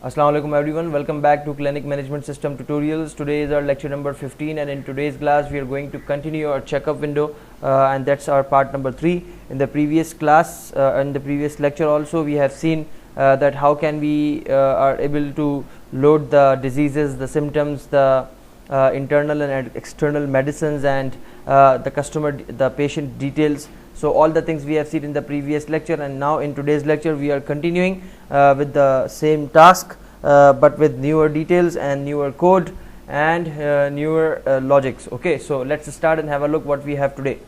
Assalamu alaikum everyone, welcome back to Clinic Management System Tutorials. Today is our lecture number 15 and in today's class we are going to continue our checkup window and that's our part number 3. In the previous class, in the previous lecture also we have seen that how can we are able to load the diseases, the symptoms, the internal and external medicines and the patient details. So all the things we have seen in the previous lecture, and now in today's lecture we are continuing with the same task but with newer details and newer code and newer logics. Okay, so let's start and have a look what we have today.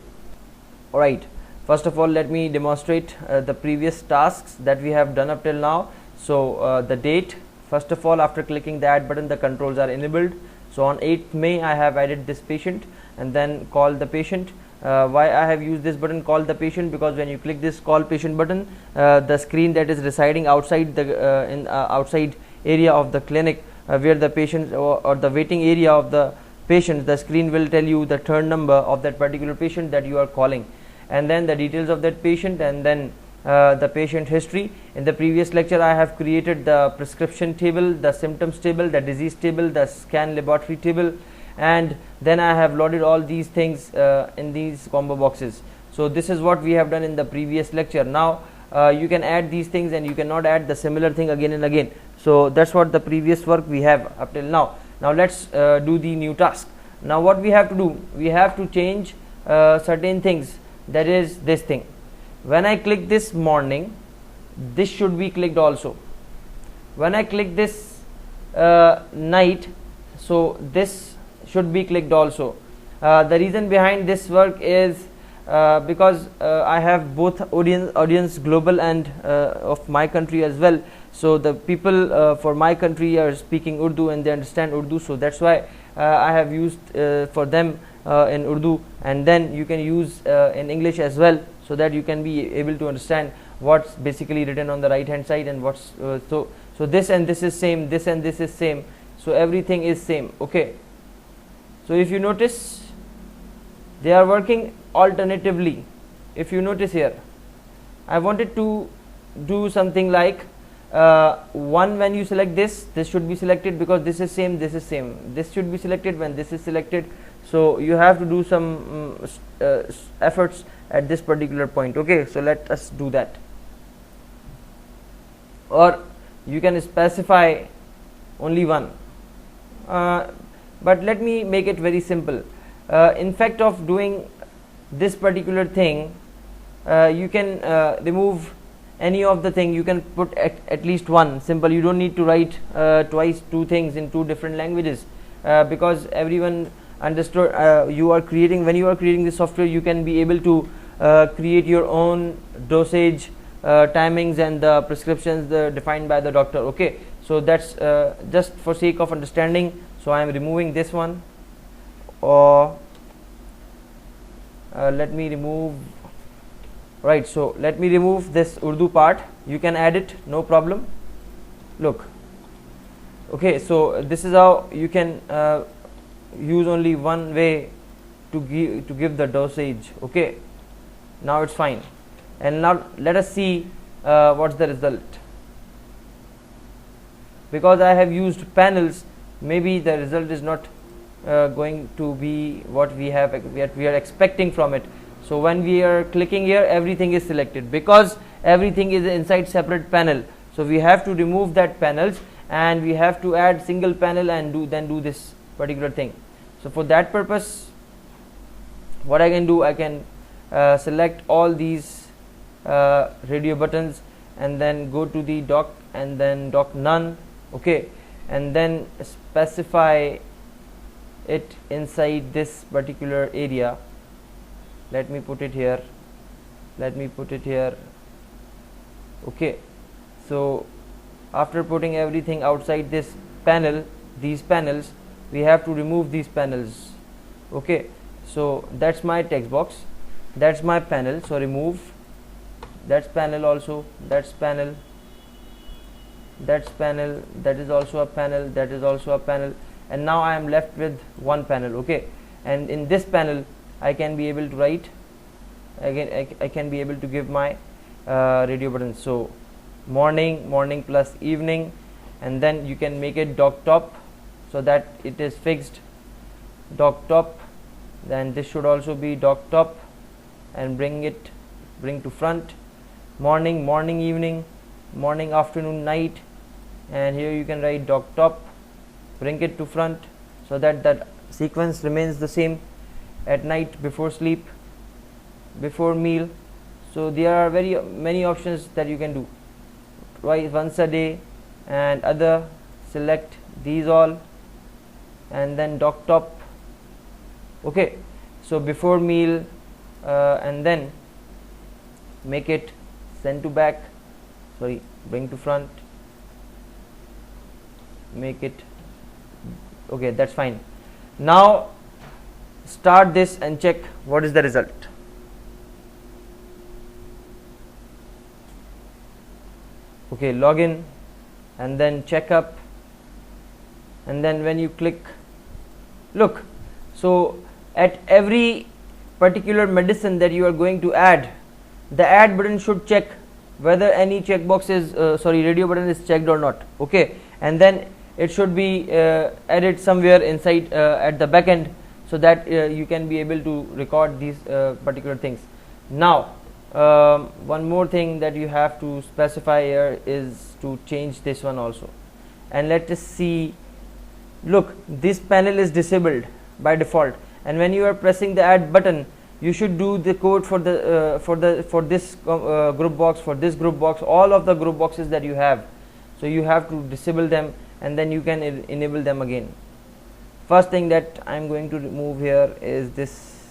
Alright, first of all let me demonstrate the previous tasks that we have done up till now. So the date, first of all after clicking the add button the controls are enabled. So on 8th May I have added this patient and then call the patient. Why I have used this button call the patient, because when you click this call patient button, the screen that is residing outside the outside area of the clinic where the patient or the waiting area of the patient, the screen will tell you the turn number of that particular patient that you are calling, and then the details of that patient, and then the patient history. In the previous lecture I have created the prescription table, the symptoms table, the disease table, the scan laboratory table, and then I have loaded all these things in these combo boxes. So this is what we have done in the previous lecture. Now you can add these things and you cannot add the similar thing again and again. So that's what the previous work we have up till now. Now let's do the new task. Now what we have to do, we have to change certain things, that is this thing. When I click this morning, this should be clicked also. When I click this night, so this should be clicked also. The reason behind this work is because I have both audience global and of my country as well. So the people for my country are speaking Urdu and they understand Urdu, so that's why I have used for them in Urdu, and then you can use in English as well, so that you can be able to understand what's basically written on the right hand side and what's so this and this is same, this and this is same, so everything is same. Okay, so if you notice they are working alternatively. If you notice here, I wanted to do something like one, when you select this should be selected because this is same, this is same. This should be selected when this is selected. So you have to do some efforts at this particular point. Okay, so let us do that. Or you can specify only one. But let me make it very simple. In fact of doing this particular thing, you can remove any of the thing. You can put at least one simple. You don't need to write twice two things in two different languages, because everyone understood you are creating, when you are creating this software you can be able to create your own dosage timings and the prescriptions defined by the doctor. Okay, so that's just for sake of understanding. So I am removing this one, or let me remove, right, so let me remove this Urdu part. You can add it, no problem. Look, okay, so this is how you can use only one way to give the dosage. Okay, now it's fine, and now let us see what's the result. Because I have used panels, maybe the result is not going to be what we are expecting from it. So when we are clicking here, everything is selected because everything is inside separate panel. So we have to remove that panels and we have to add single panel and do this particular thing. So for that purpose, what I can do, I can select all these radio buttons and then go to the dock and then dock none. Okay, and then specify it inside this particular area. Let me put it here, let me put it here. Okay, so after putting everything outside this panel, these panels, we have to remove these panels. Okay, so that's my text box, that's my panel, so remove. That's panel also, that's panel, that's panel, that is also a panel, that is also a panel, and now I am left with one panel. Okay, and in this panel I can be able to write again, I can be able to give my radio buttons. So morning plus evening, and then you can make it dock top so that it is fixed, dock top. Then this should also be dock top, and bring to front, morning, morning, evening, morning, afternoon, night, and here you can write dock top, bring it to front so that that sequence remains the same. At night, before sleep, before meal. So there are very many options that you can do. Once a day and other, select these all, and then dock top. Okay, so before meal, and then make it send to back, sorry, bring to front, make it okay, that's fine. Now start this and check what is the result. Okay, login and then check up, and then when you click, look, so at every particular medicine that you are going to add, the add button should check whether any checkbox is radio button is checked or not. Okay, and then it should be added somewhere inside at the back end, so that you can be able to record these particular things. Now one more thing that you have to specify here is to change this one also, and let us see. Look, this panel is disabled by default, and when you are pressing the add button, you should do the code for this group box, for this group box, all of the group boxes that you have. So you have to disable them, and then you can enable them again. First thing that I am going to remove here is this.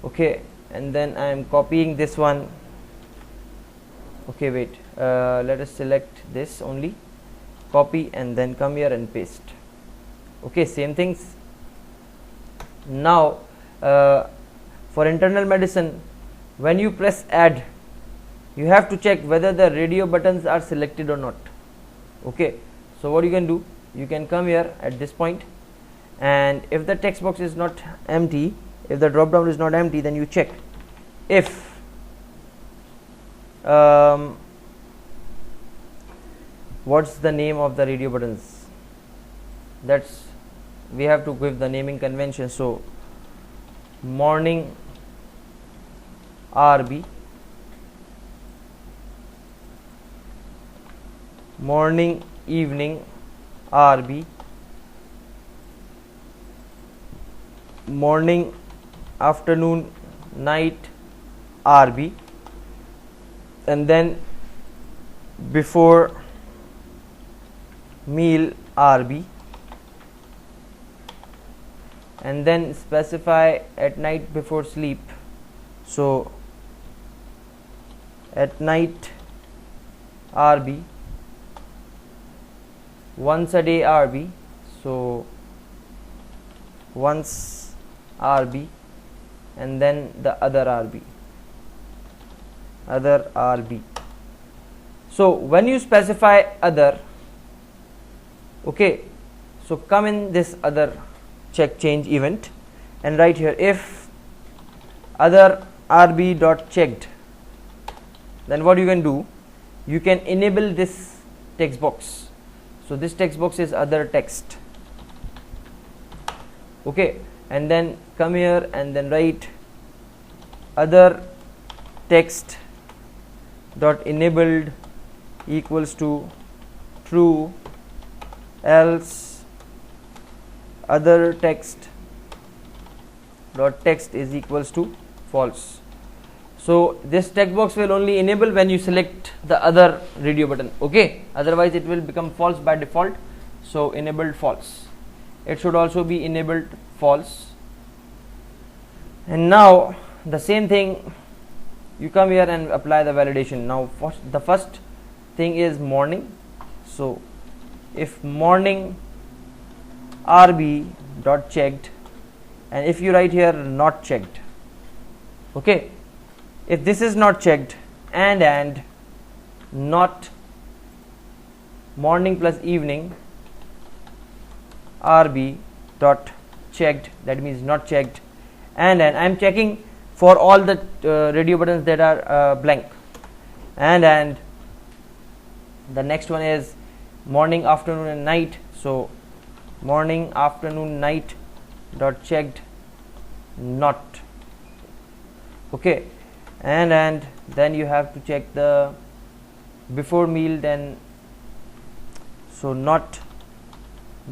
Okay, and then I am copying this one. Okay, wait, let us select this only, copy, and then come here and paste. Okay, same things. Now for internal medicine, when you press add, you have to check whether the radio buttons are selected or not. Okay, so what you can do, you can come here at this point, and if the text box is not empty, if the drop down is not empty, then you check if what's the name of the radio buttons. That's, we have to give the naming convention. So morning RB, morning evening RB, morning afternoon night RB, and then before meal RB, and then specify at night before sleep. So at night RB, once a day RB, so once RB, and then the other RB, other RB. So when you specify other, okay, so come in this other check change event and write here if other RB dot checked, then what you can do, you can enable this text box. So this text box is other text. Okay, and then come here and then write other text dot enabled equals to true, else other text dot text is equals to false. So this text box will only enable when you select the other radio button. Okay, otherwise it will become false by default. So enabled false, it should also be enabled false. And now the same thing, you come here and apply the validation. Now the first thing is morning. So if morning RB dot checked, and if you write here not checked, okay, if this is not checked, and not morning plus evening RB dot checked, that means not checked, and I am checking for all the radio buttons that are blank, and the next one is morning, afternoon and night. So morning, afternoon, night dot checked not. Okay, and then you have to check the before meal, then so not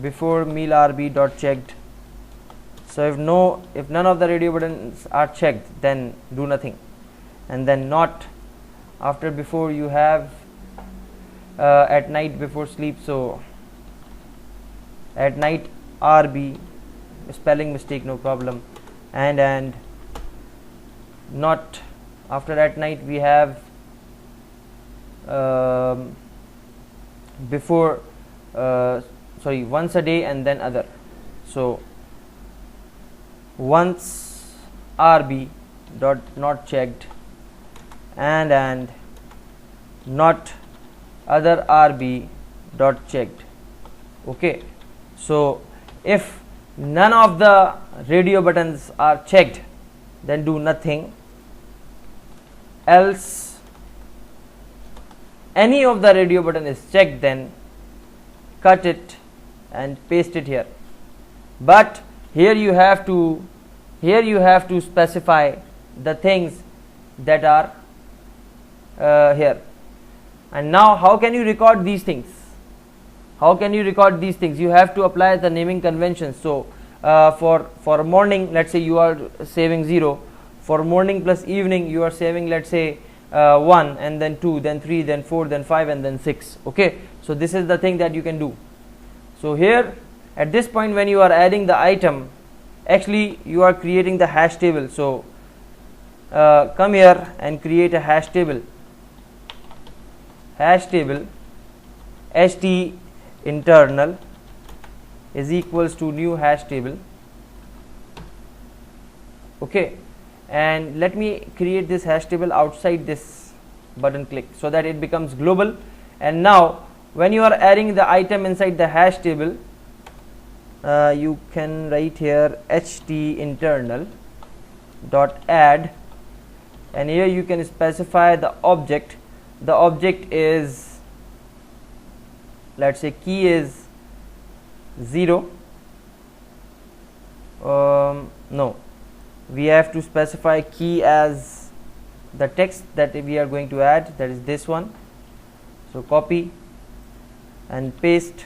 before meal RB dot checked. So if none of the radio buttons are checked, then do nothing. And then not after before you have at night before sleep, so at night RB, spelling mistake, no problem. And not after at night we have before once a day and then other. So once RB dot not checked and not other RB dot checked. Okay, so if none of the radio buttons are checked, then do nothing. Else any of the radio button is checked, then cut it and paste it here. But here you have to specify the things that are here. And now how can you record these things? You have to apply the naming conventions. So for morning, let's say you are saving 0. For morning plus evening you are saving, let's say 1, and then 2, then 3, then 4, then 5, and then 6. Okay, so this is the thing that you can do. So here at this point, when you are adding the item, actually you are creating the hash table. So come here and create a hash table. ht internal is equals to new hash table. Okay, and let me create this hash table outside this button click so that it becomes global. And now when you are adding the item inside the hash table, you can write here ht internal dot add, and here you can specify the object. The object is, let's say key is 0. No, we have to specify key as the text that we are going to add, that is this one. So copy and paste,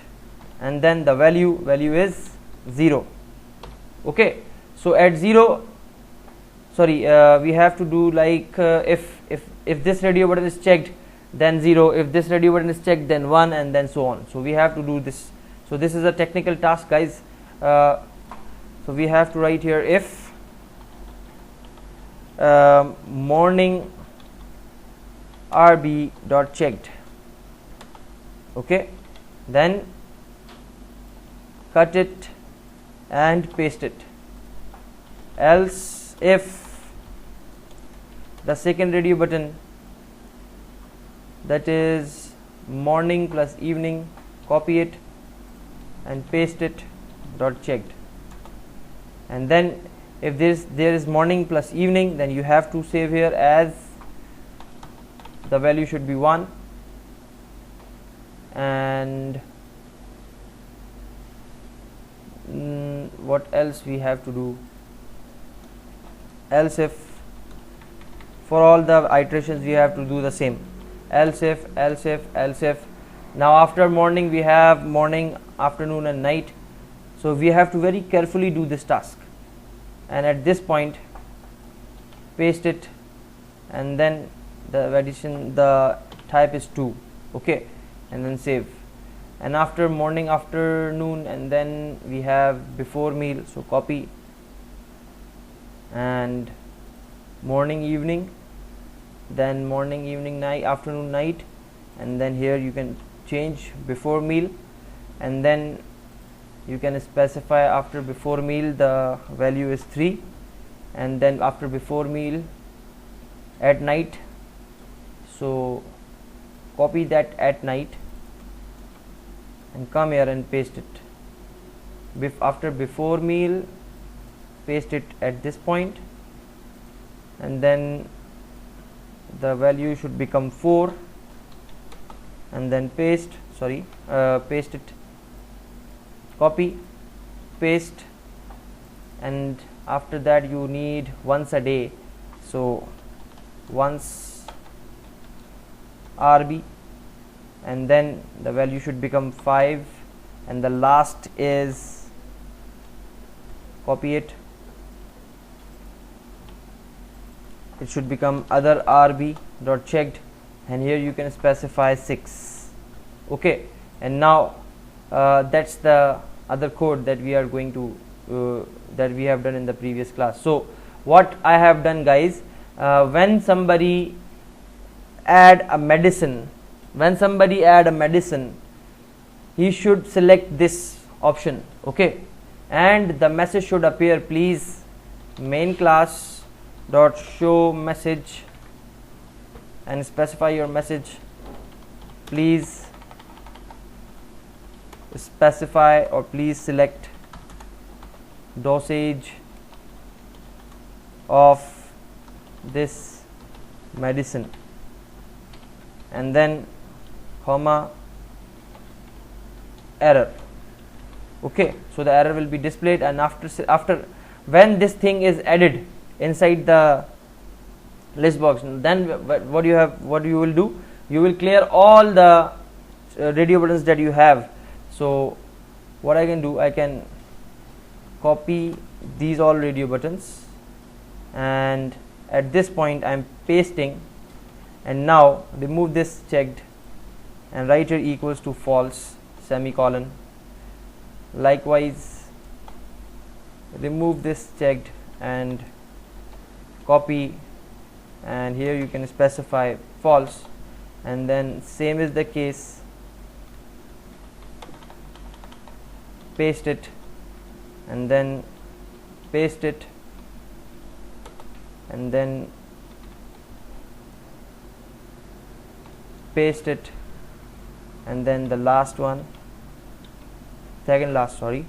and then the value is 0. Okay, so at 0, we have to do like if this radio button is checked, then 0. If this radio button is checked, then 1, and then so on. So we have to do this. So this is a technical task, guys. So we have to write here if morning RB dot checked. Okay, then cut it and paste it. Else if the second radio button, that is morning plus evening, copy it and paste it dot checked. And then if there is morning plus evening, then you have to save here as the value should be 1. And what else we have to do? Else if, for all the iterations we have to do the same. Else if. Now after morning we have morning, afternoon and night. So we have to very carefully do this task, and at this point paste it, and then the type is 2. Okay, and then save. And after morning, afternoon, and then we have before meal, so copy, and morning, evening, then morning, evening, night, afternoon, night, and then here you can change before meal, and then you can specify after before meal the value is 3, and then after before meal at night, so copy that at night and come here and paste it. After before meal, paste it at this point, and then the value should become 4, and then paste. paste it, copy, paste, and after that you need once a day, so once RB, and then the value should become 5, and the last is, copy it, it should become other RB dot checked, and here you can specify 6. Okay, and now that's the other code that we are going to that we have done in the previous class. So what I have done, guys, when somebody add a medicine, he should select this option. Okay, and the message should appear, please main class dot show message, and specify your message, please specify or please select dosage of this medicine, and then comma error. Okay, so the error will be displayed, and after when this thing is added inside the list box, then what you will do, you will clear all the radio buttons that you have. So what I can do, I can copy these all radio buttons, and at this point I am pasting, and now remove this checked and write here equals to false, semicolon. Likewise remove this checked and copy, and here you can specify false, and then same is the case, paste it, and then paste it, and then paste it, and then the last one, second last, sorry,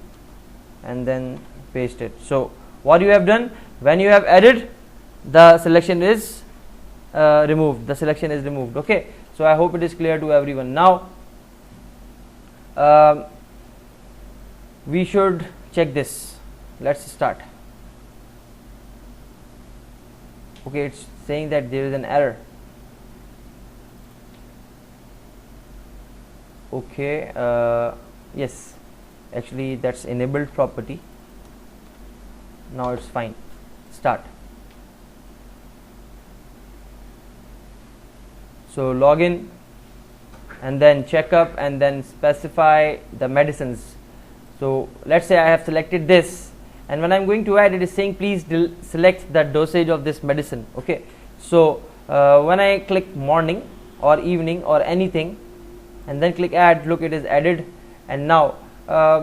and then paste it. So what you have done, when you have added, the selection is removed, okay. So I hope it is clear to everyone. Now we should check this. Let's start. Okay, it's saying that there is an error. Okay, yes, actually that's enabled property. Now it's fine. Start. So login, and then checkup, and then specify the medicines. So let's say I have selected this, and when I'm going to add, it is saying please select the dosage of this medicine. Okay, so when I click morning or evening or anything, and then click add, look, it is added. And now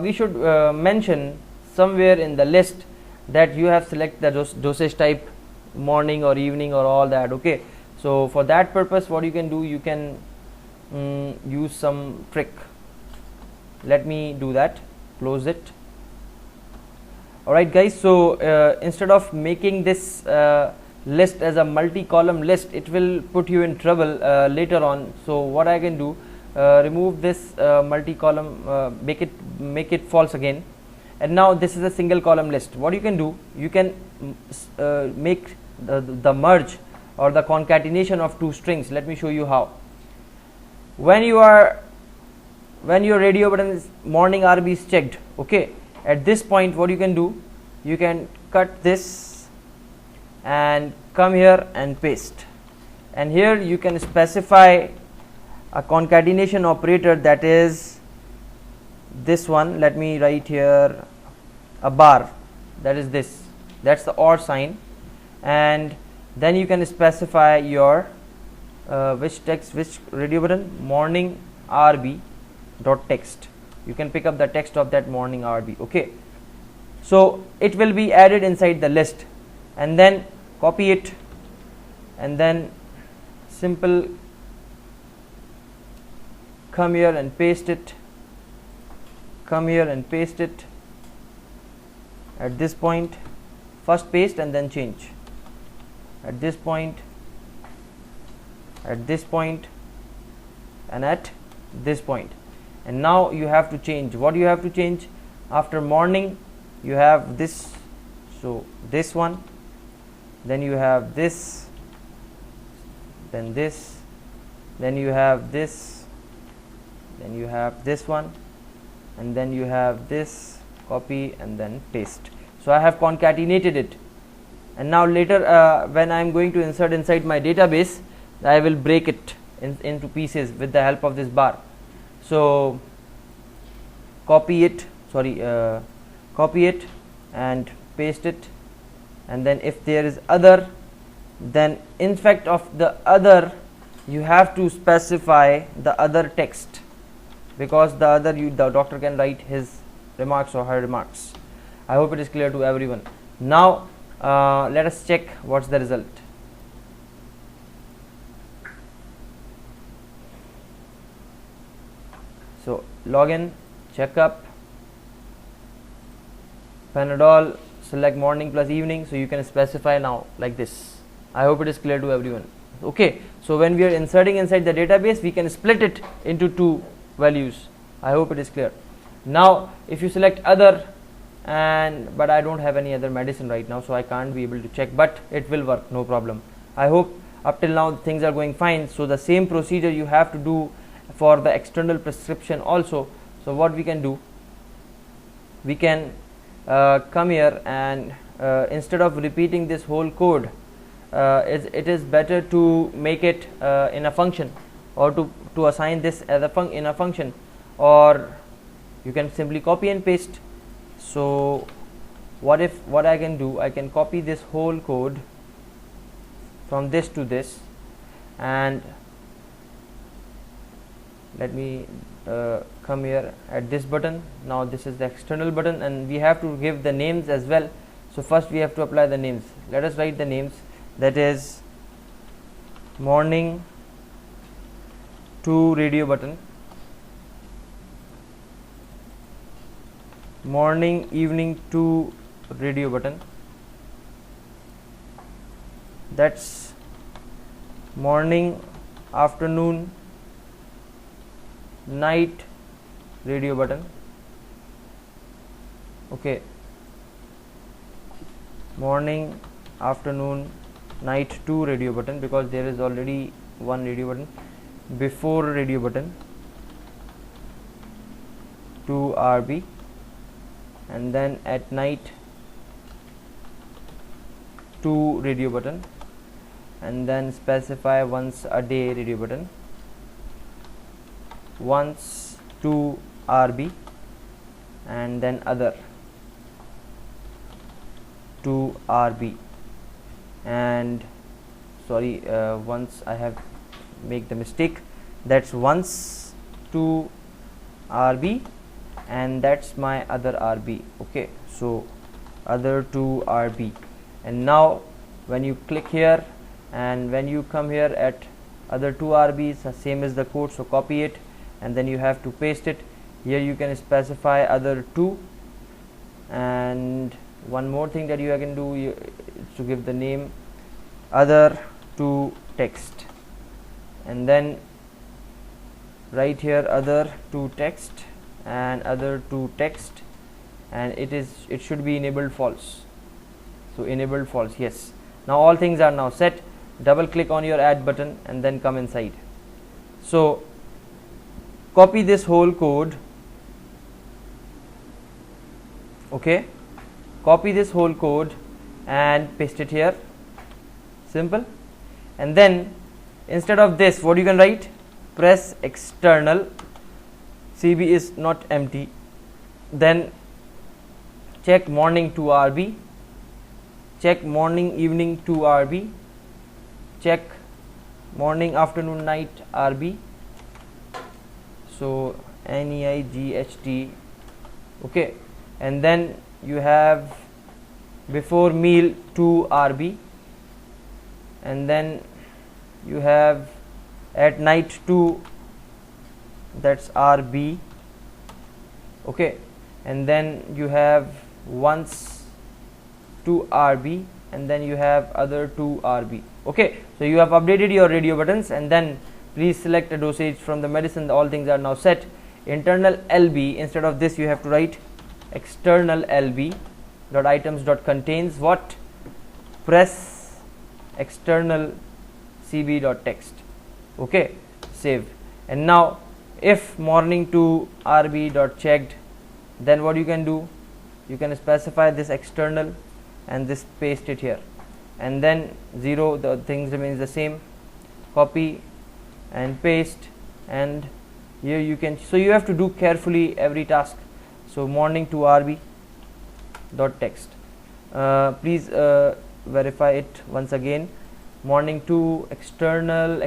we should mention somewhere in the list that you have select the dosage type, morning or evening or all that. Okay, so for that purpose, what you can do, you can use some trick. Let me do that. Close it. Alright guys, so instead of making this list as a multi-column list, it will put you in trouble later on. So what I can do, remove this multi-column, make it false again, and now this is a single column list. What you can do, you can make the merge or the concatenation of two strings. Let me show you how. When your radio button is morning RB is checked, okay, at this point what you can do, you can cut this and come here and paste, and here you can specify a concatenation operator, that is this one. Let me write here a bar, that is this, that's the OR sign, and then you can specify your which radio button, morning RB dot text. You can pick up the text of that morning RB. Okay, so it will be added inside the list, and then copy it, and then simple come here and paste it, come here and paste it at this point. First paste and then change at this point, at this point, and at this point. and now you have to change. What you have to change? After morning you have this, so this one, then you have this, then this, then you have this, then you have this one, and then you have this. Copy and then paste. So I have concatenated it, and now later when I am going to insert inside my database, I will break it into pieces with the help of this bar. So copy it and paste it, and then if there is other, then in fact of the other you have to specify the other text, because the other the doctor can write his remarks or her remarks. I hope it is clear to everyone. Now let us check what's the result. So login, checkup, Panadol, select morning plus evening, so you can specify now like this. I hope it is clear to everyone. Okay, so when we are inserting inside the database, we can split it into two values. I hope it is clear. Now if you select other, but I don't have any other medicine right now, so I can't be able to check, but it will work, no problem. I hope up till now things are going fine. So the same procedure you have to do for the external prescription also. So what we can do, we can come here and instead of repeating this whole code, it is better to make it in a function, or to assign this as in a function, or you can simply copy and paste. So what I can do, I can copy this whole code from this to this, and let me come here at this button. Now this is the external button, and we have to give the names as well. So first we have to apply the names. Let us write the names, that is morning to radio button, morning evening to radio button, that's morning afternoon night radio button. Okay, morning afternoon night to radio button, because there is already one radio button. Before radio button to RB, and then at night to radio button, and then specify once a day radio button, once to RB, and then other to RB, and sorry, once I have make the mistake, that's once to RB, and that's my other RB. Okay, so other to RB, and now when you click here and when you come here at other two RBs, the same as the code, so copy it and then you have to paste it here. You can specify other two, and one more thing that you can do is to give the name other to text, and then right here other to text and other to text, and it should be enabled false. So enabled false, yes. Now all things are now set. Double click on your add button and then come inside. So copy this whole code. Okay, copy this whole code and paste it here. Simple. And then instead of this, what you can write? Press external. CB is not empty. Then check morning to RB, check morning evening to RB, check morning afternoon night RB, so NEIGHT. Okay, and then you have before meal to RB, and then you have at night to, that's RB. Okay, and then you have once to RB, and then you have other to RB. Okay, so you have updated your radio buttons, and then please select a dosage from the medicine. All things are now set. internal LB, instead of this you have to write external LB dot items dot contains what? Press external CB dot text. Okay, save. And now if morning to RB dot checked, then what you can do, you can specify this external and this paste it here, and then 0, the things remains the same, copy and paste, and here you can, so you have to do carefully every task. So morning to RB dot text, please verify it once again. Morning to external,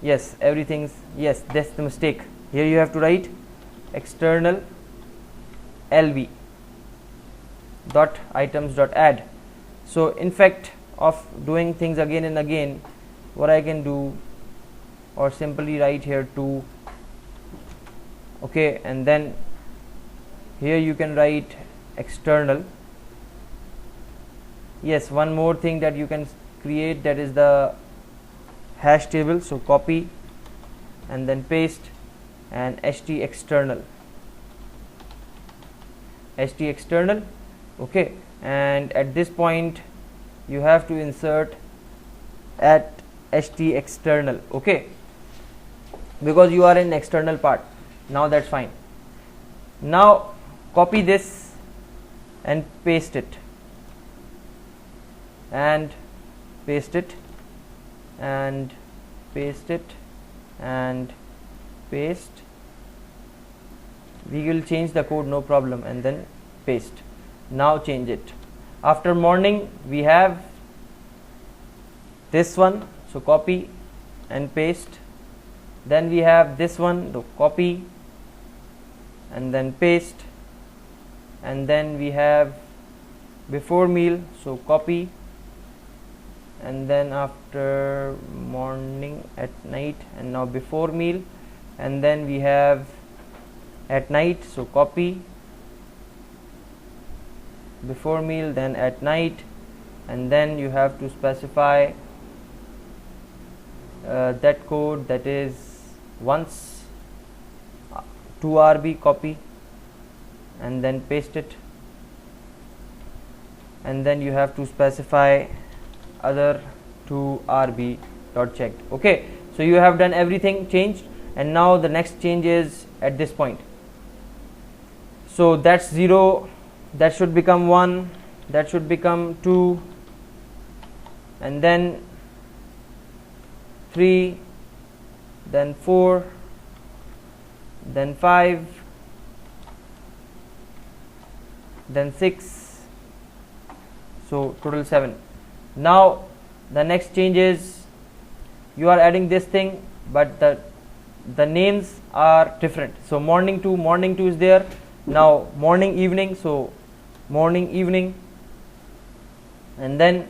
yes, everything's, yes, that's the mistake. Here you have to write external LB dot items dot add. So in fact of doing things again and again, what I can do, or simply write here to, okay, and then here you can write external. Yes, one more thing that you can create, that is the hash table. So copy and then paste and ht external, okay, and at this point you have to insert at ht external, okay, because you are in external part. Now that's fine. Now copy this and paste it, and paste it, and paste it, and paste. We will change the code, no problem, and then paste. Now change it. After morning we have this one, so copy and paste. Then we have this one, so copy and then paste. And then we have before meal, so copy, and then after morning at night, and now before meal, and then we have at night, so copy before meal, then at night, and then you have to specify that code, that is once to RB, copy and then paste it, and then you have to specify other to RB dot checked. Okay, so you have done everything changed, and now the next change is at this point. So that's 0, that should become 1, that should become 2, and then 3, then 4, then 5, then 6, so total 7. Now the next change is you are adding this thing, but the names are different. So morning to is there, now morning evening, so morning evening, and then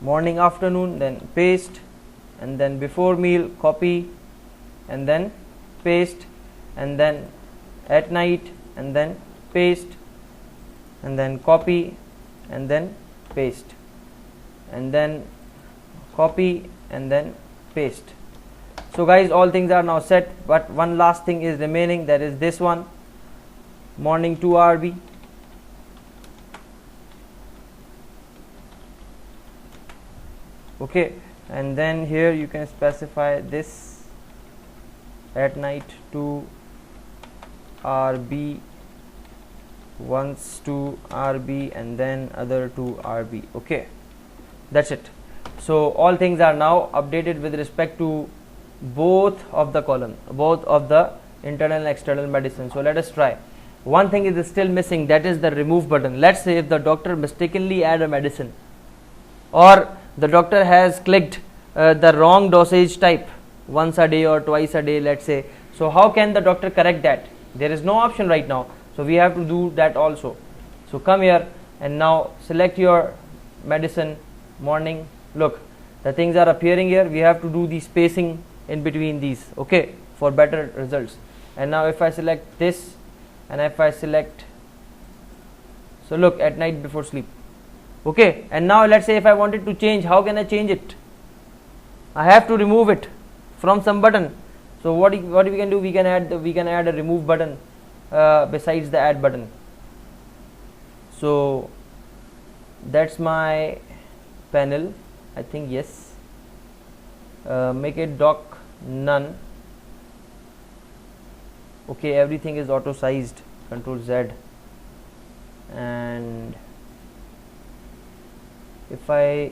morning afternoon, then paste, and then before meal, copy and then paste, and then at night, and then paste, and then copy and then paste, and then copy and then paste. So guys, all things are now set, but one last thing is remaining, that is this one, morning to RB. Okay, and then here you can specify this at night to RB, once to RB, and then other to RB. Okay, that's it. So all things are now updated with respect to both of the column, both of the internal and external medicine. So let us try. One thing is still missing, that is the remove button. Let's say if the doctor mistakenly add a medicine, or the doctor has clicked the wrong dosage type once a day or twice a day, let's say. So how can the doctor correct that? There is no option right now, so we have to do that also. So come here and now select your medicine, morning. Look, the things are appearing here. We have to do the spacing in between these, okay, for better results. And now if I select this, and if I select, so look, at night before sleep. Okay, and now let's say if I wanted to change, how can I change it? I have to remove it from some button. So what we can do, we can add a remove button besides the add button. So that's my panel, I think. Yes, make it dock none. Okay, everything is auto sized. Control Z, and if I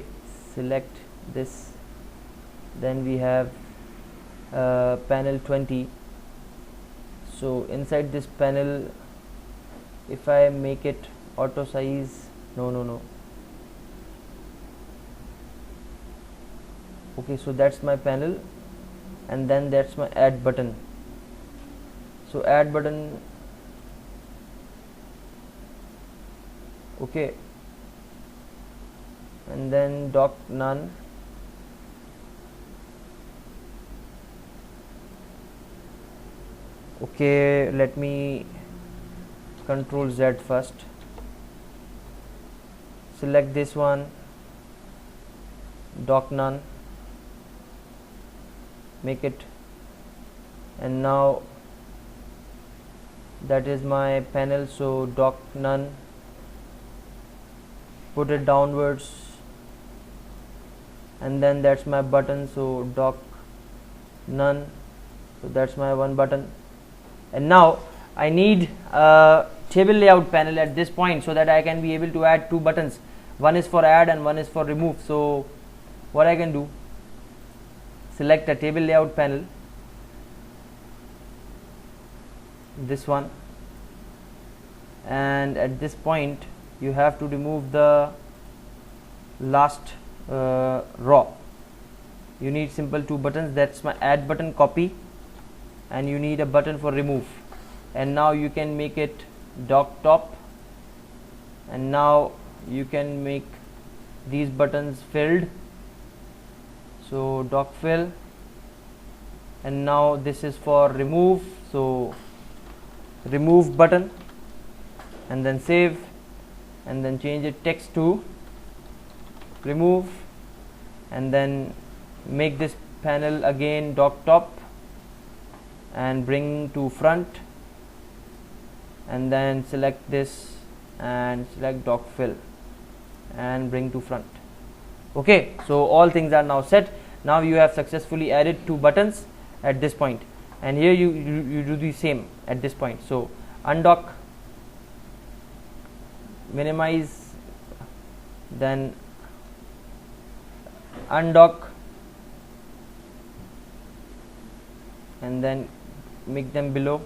select this, then we have panel 20. So inside this panel, if I make it auto size, no, okay, so that's my panel, and then that's my add button. So add button, okay, and then dock none. Okay, let me Control Z first, select this one, dock none, make it, and now that is my panel. So dock none, put it downwards, and then that's my button. So dock none, so that's my one button. And now I need a table layout panel at this point, so that I can be able to add two buttons. One is for add and one is for remove. So what I can do, select a table layout panel, this one, and at this point you have to remove the last row. You need simple two buttons. That's my add button, copy, and you need a button for remove. And now you can make it dock top, and now you can make these buttons filled. So dock fill, and now this is for remove. So remove button, and then save, and then change it text to remove, and then make this panel again dock top and bring to front, and then select this and select dock fill and bring to front. Okay, so all things are now set. Now you have successfully added two buttons at this point, and here you do the same at this point. So undock, minimize, then undock, and then make them below.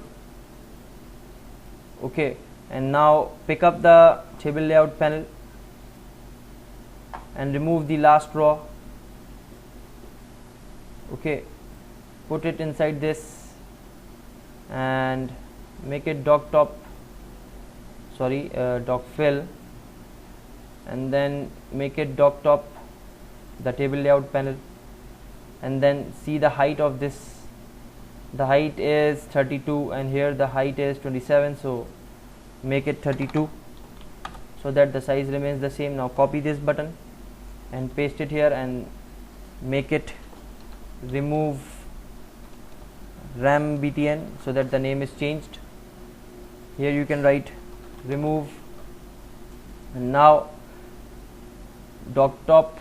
Okay, and now pick up the table layout panel and remove the last row. Okay, put it inside this and make it dock top, sorry, dock fill, and then make it dock top, the table layout panel, and then see the height of this. The height is 32 and here the height is 27, so make it 32 so that the size remains the same. Now copy this button and paste it here and make it remove RAM BTN, so that the name is changed. Here you can write remove, and now dock top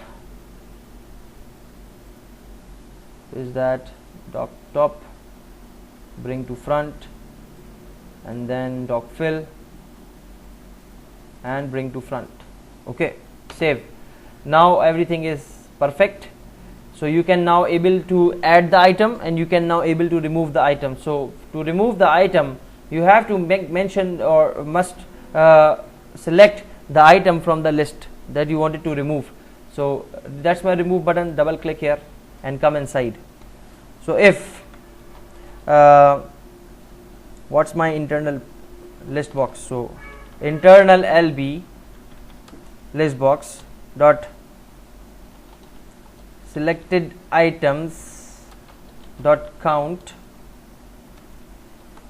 is that dock top, bring to front, and then dock fill and bring to front. Okay, save. Now everything is perfect. So you can now able to add the item, and you can now able to remove the item. So to remove the item, you have to mention or must select the item from the list that you wanted to remove. So that's my remove button. Double click here and come inside. So if what's my internal list box? So internal LB list box dot selected items dot count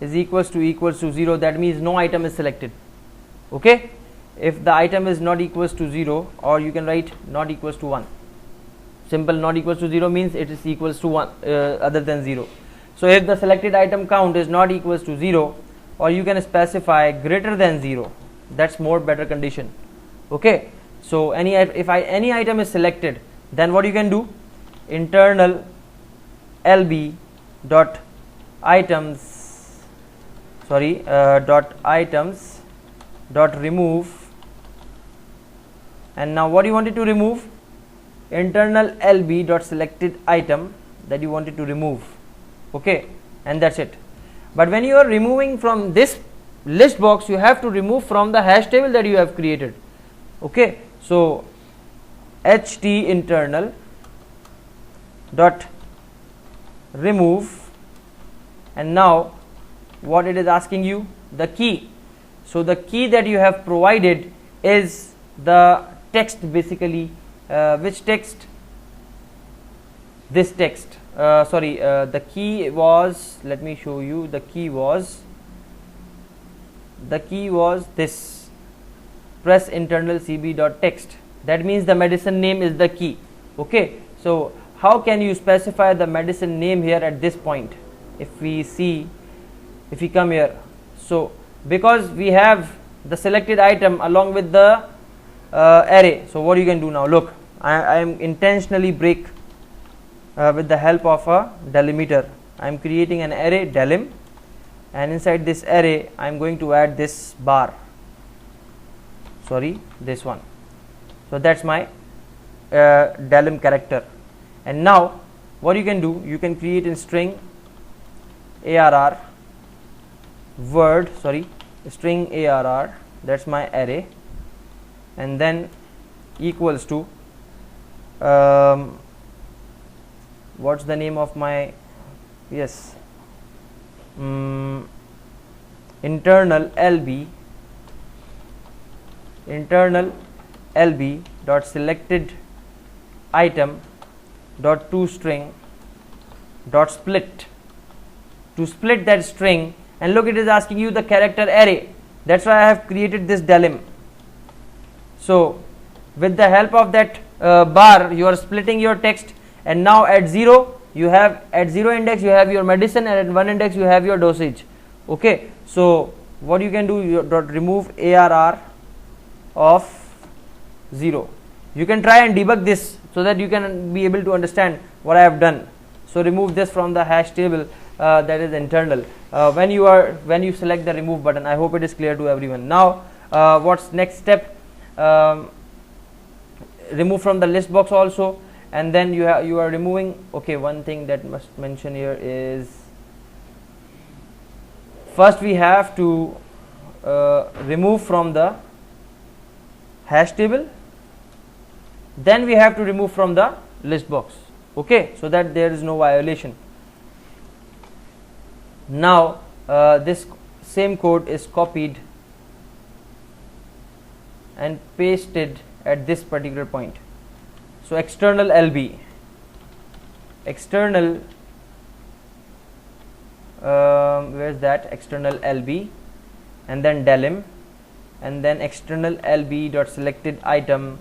is equals to 0. That means no item is selected. Okay, if the item is not equals to 0, or you can write not equals to 1. Simple, not equals to 0 means it is equals to 1 other than 0. So if the selected item count is not equals to 0, or you can specify greater than 0, that's more better condition. Okay, so any item is selected, then what you can do, internal lb dot items dot remove, and now what you wanted to remove, internal lb dot selected item that you wanted to remove. Okay, and that's it. But when you are removing from this list box, you have to remove from the hash table that you have created. Okay, so ht internal dot remove, and now what it is asking you, the key. So the key that you have provided is the text, basically which text, this text, the key was, let me show you, the key was this, press internal cb dot text. That means the medicine name is the key. Okay, so how can you specify the medicine name here at this point? If we come here, so because we have the selected item along with the array, so what you can do now, look, I am intentionally break with the help of a delimiter. I am creating an array delim, and inside this array I am going to add this bar, this one. So that's my delim character. And now what you can do, you can create in string arr word, string arr, that's my array, and then equals to what's the name of my, internal lb dot selected item dot toString dot split, to split that string. And look, it is asking you the character array, that's why I have created this delim. So with the help of that bar, you are splitting your text, and now at 0 you have, at 0 index you have your medicine, and at 1 index you have your dosage. Okay, so what you can do, you dot remove arr of 0. You can try and debug this so that you can be able to understand what I have done. So remove this from the hash table, that is internal, when you select the remove button. I hope it is clear to everyone. Now what's next step, remove from the list box also, and then you are removing. Okay, one thing that must mention here is, first we have to remove from the hash table, then we have to remove from the list box. Okay, so that there is no violation. Now this same code is copied and pasted at this particular point. So external lb, external where's that, external lb, and then delim, and then external lb dot selected item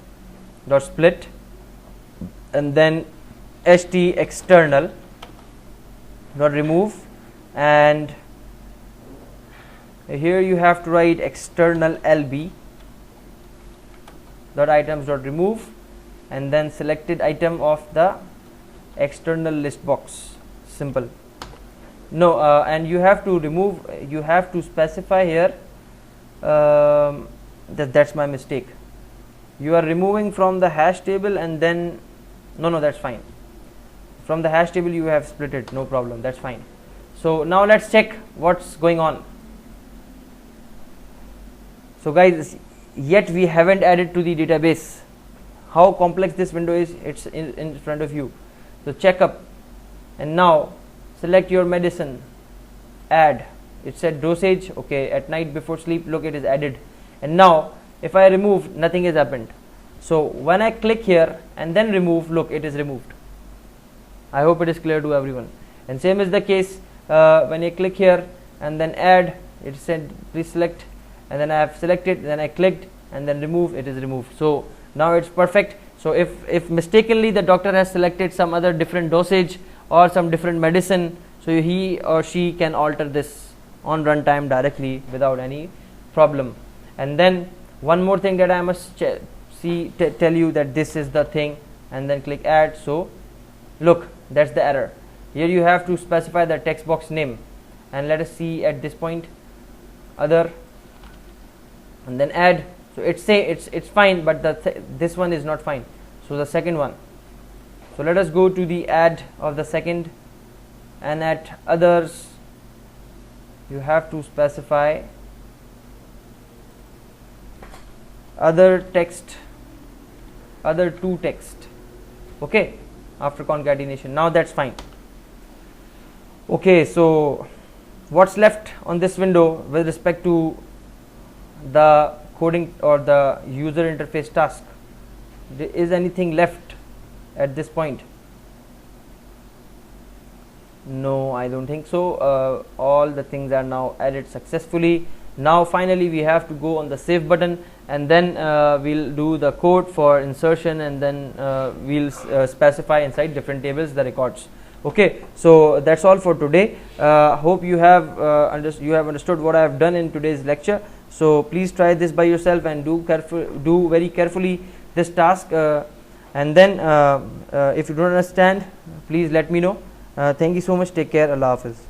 dot split, and then ht external dot remove, and here you have to write external lb dot items dot remove, and then selected item of the external list box. Simple. No, and you have to remove, you have to specify here, that's my mistake. You are removing from the hash table, and then no, that's fine. From the hash table you have split it, no problem, that's fine. So now let's check what's going on. So guys, yet we haven't added to the database. How complex this window is, it's in front of you. So check up, and now select your medicine, add, it said dosage. Okay, at night before sleep, look, it is added. And now if I remove, nothing has happened. So when I click here and then remove, look, it is removed. I hope it is clear to everyone. And same is the case when I click here and then add, it said please select, and then I have selected, then I clicked and then remove, it is removed. So now it's perfect. So if mistakenly the doctor has selected some other different dosage or some different medicine, so he or she can alter this on runtime directly without any problem. And then one more thing that I must tell you, that this is the thing, and then click add. So look, that's the error. Here you have to specify the text box name, and let us see at this point other, and then add. So it's fine, but this one is not fine. So the second one, so let us go to the add of the second, and at others you have to specify other text, other to text. Okay, after concatenation. Now that's fine. Okay, so what's left on this window with respect to the coding or the user interface task? Is anything left at this point? No, I don't think so. All the things are now added successfully. Now finally we have to go on the save button, and then we'll do the code for insertion, and then we'll specify inside different tables the records. Okay, so that's all for today. Hope you have understood what I have done in today's lecture. So please try this by yourself, and do very carefully this task, and then if you don't understand, please let me know. Thank you so much. Take care. Allah Hafiz.